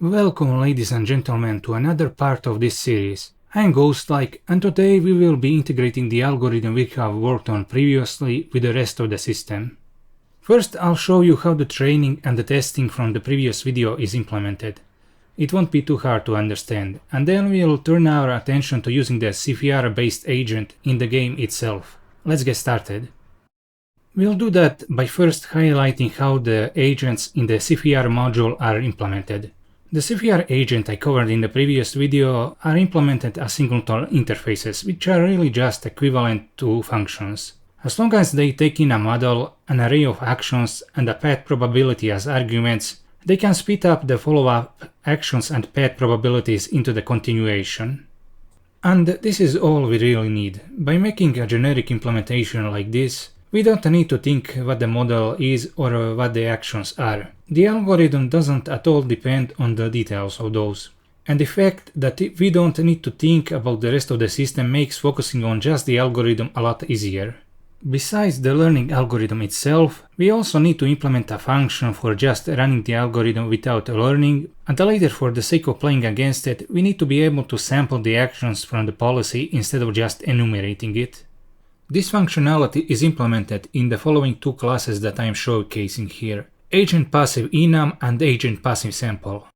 Welcome ladies and gentlemen to another part of this series. I'm Ghostlike and today we will be integrating the algorithm we have worked on previously with the rest of the system. First I'll show you how the training and the testing from the previous video is implemented. It won't be too hard to understand, and then we'll turn our attention to using the CFR based agent in the game itself. Let's get started. We'll do that by first highlighting how the agents in the CFR module are implemented. The CFR agent I covered in the previous video are implemented as singleton interfaces, which are really just equivalent to functions. As long as they take in a model, an array of actions, and a path probability as arguments, they can split up the follow-up actions and path probabilities into the continuation. And this is all we really need. By making a generic implementation like this, we don't need to think what the model is or what the actions are. The algorithm doesn't at all depend on the details of those. And the fact that we don't need to think about the rest of the system makes focusing on just the algorithm a lot easier. Besides the learning algorithm itself, we also need to implement a function for just running the algorithm without learning, and later for the sake of playing against it, we need to be able to sample the actions from the policy instead of just enumerating it. This functionality is implemented in the following two classes that I am showcasing here: Agent Passive Enum and Agent Passive Sample.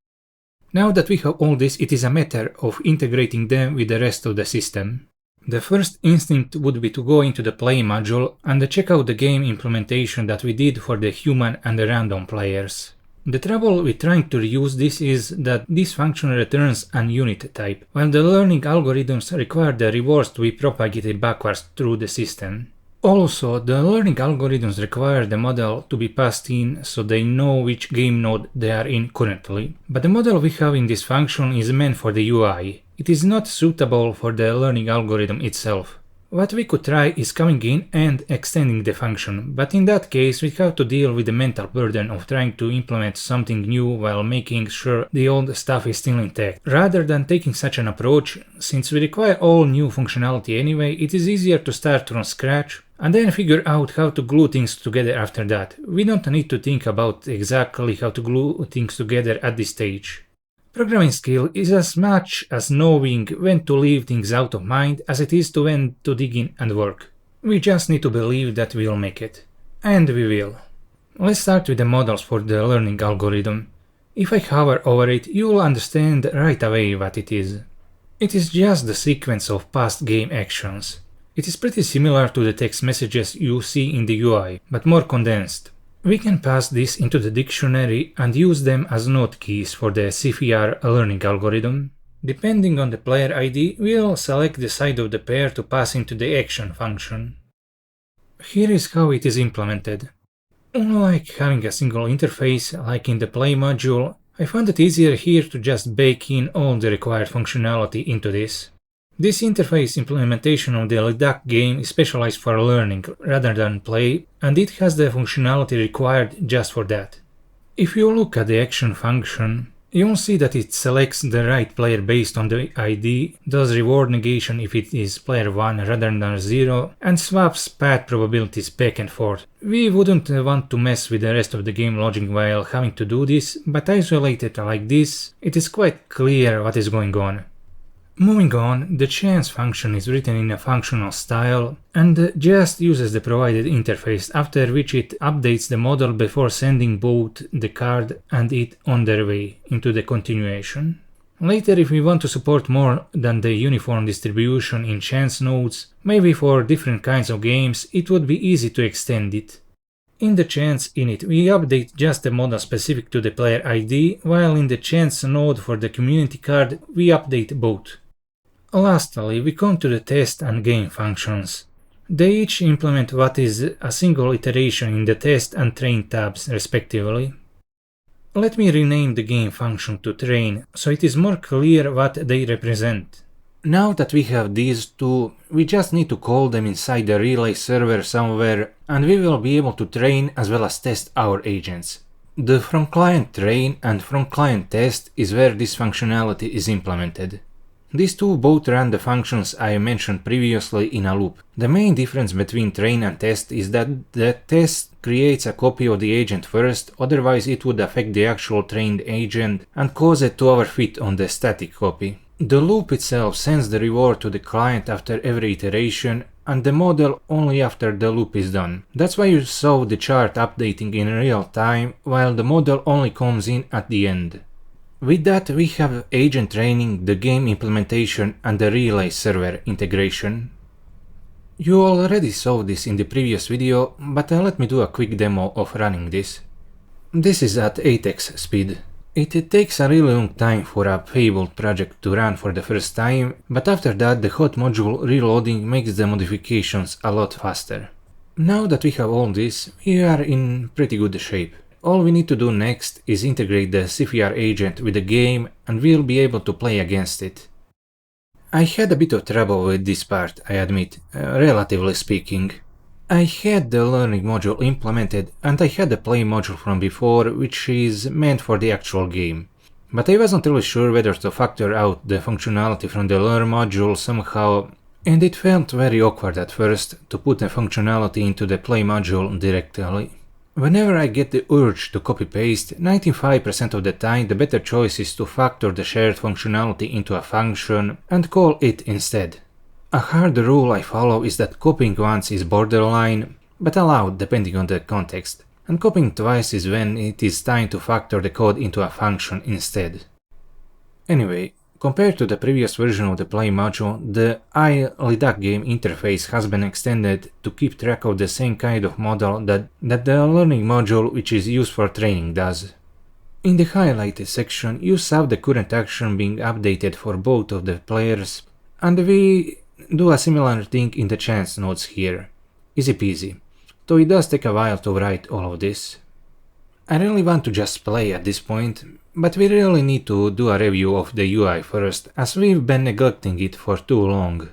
Now that we have all this, it is a matter of integrating them with the rest of the system. The first instinct would be to go into the Play module and check out the game implementation that we did for the human and the random players. The trouble with trying to reuse this is that this function returns an unit type, while the learning algorithms require the rewards to be propagated backwards through the system. Also, the learning algorithms require the model to be passed in so they know which game node they are in currently. But the model we have in this function is meant for the UI. It is not suitable for the learning algorithm itself. What we could try is coming in and extending the function, but in that case we have to deal with the mental burden of trying to implement something new while making sure the old stuff is still intact. Rather than taking such an approach, since we require all new functionality anyway, it is easier to start from scratch and then figure out how to glue things together after that. We don't need to think about exactly how to glue things together at this stage. Programming skill is as much as knowing when to leave things out of mind as it is to when to dig in and work. We just need to believe that we'll make it. And we will. Let's start with the models for the learning algorithm. If I hover over it, you will understand right away what it is. It is just the sequence of past game actions. It is pretty similar to the text messages you see in the UI, but more condensed. We can pass this into the dictionary and use them as node keys for the CFR learning algorithm. Depending on the player ID, we'll select the side of the pair to pass into the action function. Here is how it is implemented. Unlike having a single interface like in the Play module, I found it easier here to just bake in all the required functionality into this. This interface implementation of the Leduc game is specialized for learning rather than play, and it has the functionality required just for that. If you look at the action function, you'll see that it selects the right player based on the ID, does reward negation if it is player 1 rather than 0, and swaps path probabilities back and forth. We wouldn't want to mess with the rest of the game logic while having to do this, but isolated like this, it is quite clear what is going on. Moving on, the chance function is written in a functional style and just uses the provided interface, after which it updates the model before sending both the card and it on their way into the continuation. Later, if we want to support more than the uniform distribution in chance nodes, maybe for different kinds of games, it would be easy to extend it. In the chance init, we update just the model specific to the player ID, while in the chance node for the community card, we update both. Lastly, we come to the test and game functions. They each implement what is a single iteration in the test and train tabs respectively. Let me rename the game function to train, so it is more clear what they represent. Now that we have these two, we just need to call them inside the relay server somewhere, and we will be able to train as well as test our agents. The from client train and from client test is where this functionality is implemented. These two both run the functions I mentioned previously in a loop. The main difference between train and test is that the test creates a copy of the agent first, otherwise it would affect the actual trained agent and cause it to overfit on the static copy. The loop itself sends the reward to the client after every iteration and the model only after the loop is done. That's why you saw the chart updating in real time while the model only comes in at the end. With that, we have agent training, the game implementation and the relay server integration. You already saw this in the previous video, but let me do a quick demo of running this. This is at 8x speed. It takes a really long time for a Fable project to run for the first time, but after that the hot module reloading makes the modifications a lot faster. Now that we have all this, we are in pretty good shape. All we need to do next is integrate the CFR agent with the game and we'll be able to play against it. I had a bit of trouble with this part, I admit, relatively speaking. I had the learning module implemented and I had the play module from before, which is meant for the actual game. But I wasn't really sure whether to factor out the functionality from the learn module somehow, and it felt very awkward at first to put the functionality into the play module directly. Whenever I get the urge to copy-paste, 95% of the time the better choice is to factor the shared functionality into a function and call it instead. A hard rule I follow is that copying once is borderline, but allowed depending on the context, and copying twice is when it is time to factor the code into a function instead. Anyway, compared to the previous version of the play module, the Leduc game interface has been extended to keep track of the same kind of model that the learning module, which is used for training, does. In the highlighted section, you saw the current action being updated for both of the players, and we do a similar thing in the chance nodes here. Easy peasy, though it does take a while to write all of this. I really want to just play at this point, but we really need to do a review of the UI first, as we've been neglecting it for too long.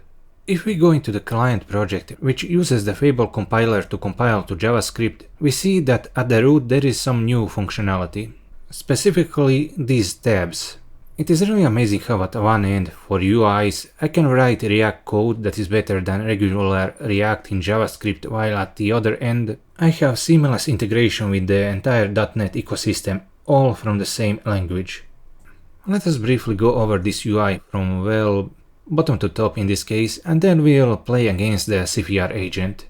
If we go into the client project, which uses the Fable compiler to compile to JavaScript, we see that at the root there is some new functionality, specifically these tabs. It is really amazing how at one end, for UIs, I can write React code that is better than regular React in JavaScript, while at the other end, I have seamless integration with the entire .NET ecosystem, all from the same language. Let us briefly go over this UI from, well, bottom to top in this case, and then we'll play against the CFR agent.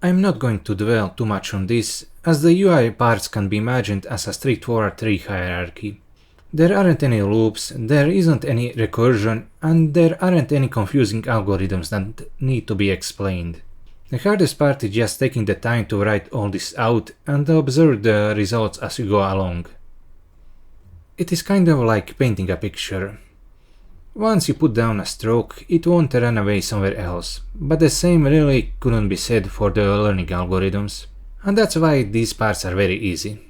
I'm not going to dwell too much on this, as the UI parts can be imagined as a straightforward tree hierarchy. There aren't any loops, there isn't any recursion, and there aren't any confusing algorithms that need to be explained. The hardest part is just taking the time to write all this out and observe the results as you go along. It is kind of like painting a picture. Once you put down a stroke, it won't run away somewhere else, but the same really couldn't be said for the learning algorithms. And that's why these parts are very easy.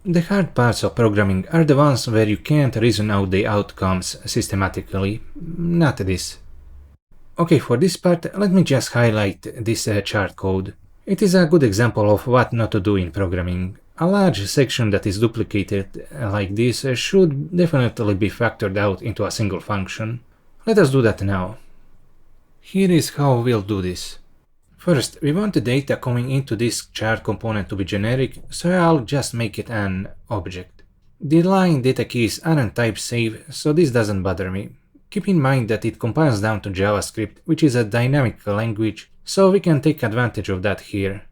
The hard parts of programming are the ones where you can't reason out the outcomes systematically, not this. Okay, for this part, let me just highlight this chart code. It is a good example of what not to do in programming. A large section that is duplicated like this should definitely be factored out into a single function. Let us do that now. Here is how we'll do this. First, we want the data coming into this chart component to be generic, so I'll just make it an object. The line data keys aren't type safe, so this doesn't bother me. Keep in mind that it compiles down to JavaScript, which is a dynamic language, so we can take advantage of that here.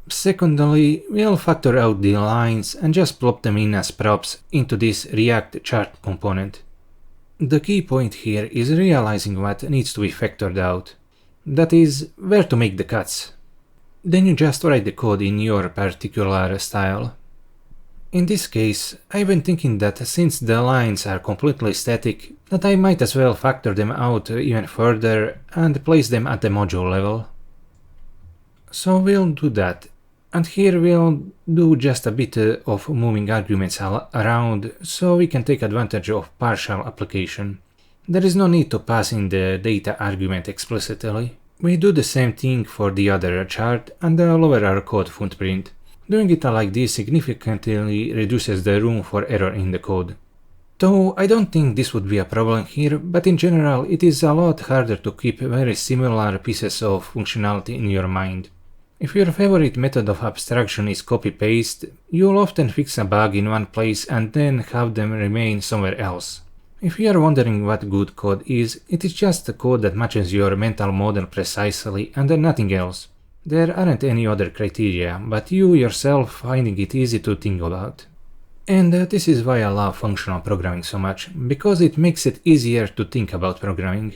Secondly, we'll factor out the lines and just plop them in as props into this React chart component. The key point here is realizing what needs to be factored out. That is, where to make the cuts. Then you just write the code in your particular style. In this case, I've been thinking that since the lines are completely static, that I might as well factor them out even further and place them at the module level. So we'll do that, and here we'll do just a bit of moving arguments around so we can take advantage of partial application. There is no need to pass in the data argument explicitly. We do the same thing for the other chart and lower our code footprint. Doing it like this significantly reduces the room for error in the code. Though I don't think this would be a problem here, but in general it is a lot harder to keep very similar pieces of functionality in your mind. If your favorite method of abstraction is copy-paste, you'll often fix a bug in one place and then have them remain somewhere else. If you are wondering what good code is, it is just a code that matches your mental model precisely and nothing else. There aren't any other criteria, but you yourself finding it easy to think about. And this is why I love functional programming so much, because it makes it easier to think about programming.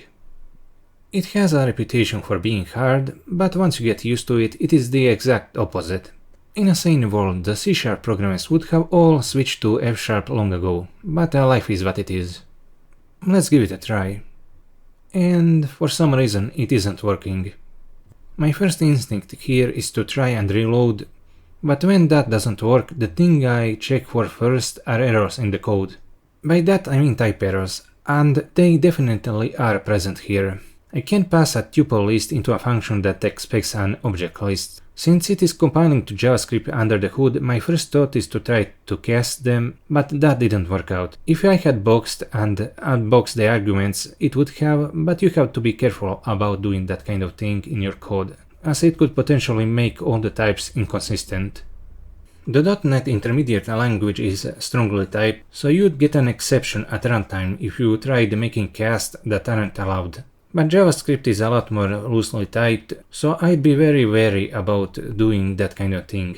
It has a reputation for being hard, but once you get used to it, it is the exact opposite. In a sane world, the C# programmers would have all switched to F# long ago, but life is what it is. Let's give it a try. And for some reason it isn't working. My first instinct here is to try and reload, but when that doesn't work, the thing I check for first are errors in the code. By that I mean type errors, and they definitely are present here. I can't pass a tuple list into a function that expects an object list. Since it is compiling to JavaScript under the hood, my first thought is to try to cast them, but that didn't work out. If I had boxed and unboxed the arguments, it would have, but you have to be careful about doing that kind of thing in your code, as it could potentially make all the types inconsistent. The .NET Intermediate language is strongly typed, so you'd get an exception at runtime if you tried making casts that aren't allowed. But JavaScript is a lot more loosely typed, so I'd be very wary about doing that kind of thing.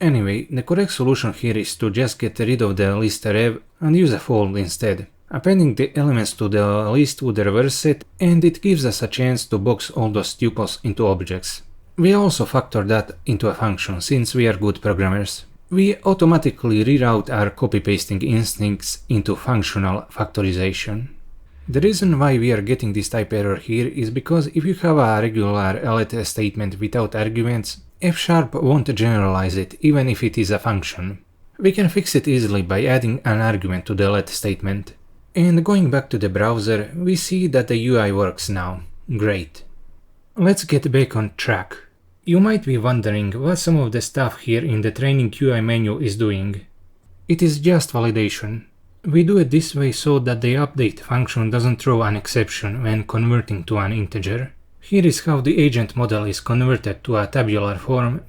Anyway, the correct solution here is to just get rid of the list rev and use a fold instead. Appending the elements to the list would reverse it, and it gives us a chance to box all those tuples into objects. We also factor that into a function since we are good programmers. We automatically reroute our copy-pasting instincts into functional factorization. The reason why we are getting this type error here is because if you have a regular let statement without arguments, F# won't generalize it even if it is a function. We can fix it easily by adding an argument to the let statement. And going back to the browser, we see that the UI works now. Great. Let's get back on track. You might be wondering what some of the stuff here in the training UI menu is doing. It is just validation. We do it this way so that the update function doesn't throw an exception when converting to an integer. Here is how the agent model is converted to a tabular form.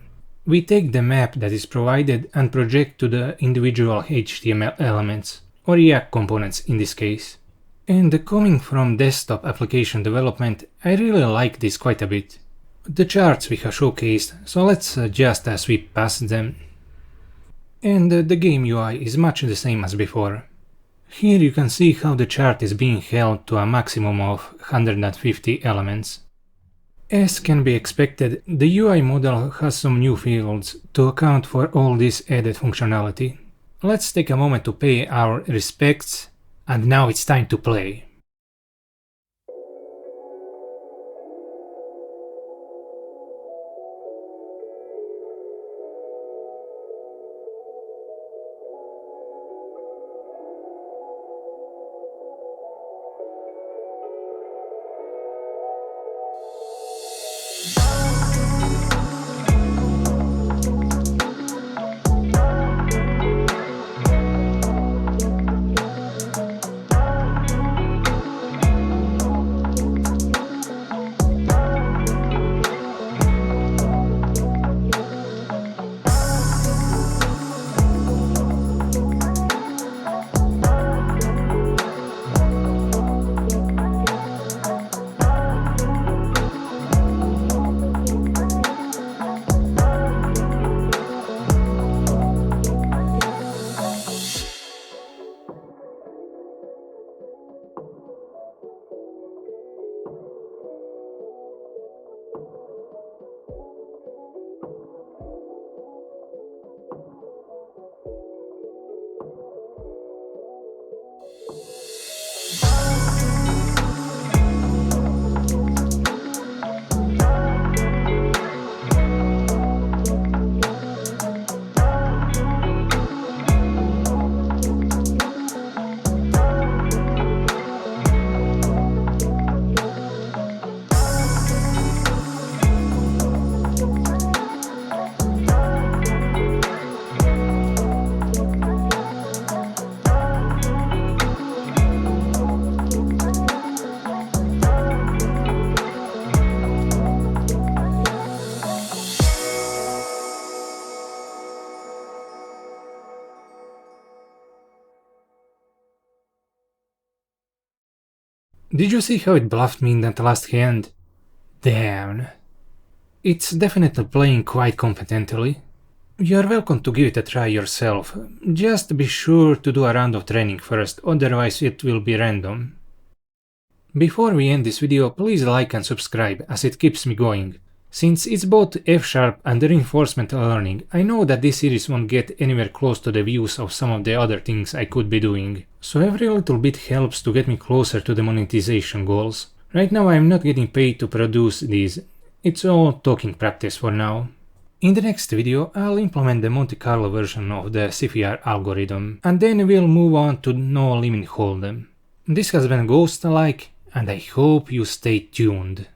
We take the map that is provided and project to the individual HTML elements, or React components in this case. And coming from desktop application development, I really like this quite a bit. The charts we have showcased, so let's just sweep past them. And the game UI is much the same as before. Here you can see how the chart is being held to a maximum of 150 elements. As can be expected, the UI model has some new fields to account for all this added functionality. Let's take a moment to pay our respects, and now it's time to play. Did you see how it bluffed me in that last hand? Damn. It's definitely playing quite competently. You're welcome to give it a try yourself. Just be sure to do a round of training first, otherwise it will be random. Before we end this video, please like and subscribe, as it keeps me going. Since it's both F# and reinforcement learning, I know that this series won't get anywhere close to the views of some of the other things I could be doing, so every little bit helps to get me closer to the monetization goals. Right now I'm not getting paid to produce these, it's all talking practice for now. In the next video I'll implement the Monte Carlo version of the CFR algorithm, and then we'll move on to no limit hold'em. This has been Ghost-like, and I hope you stay tuned.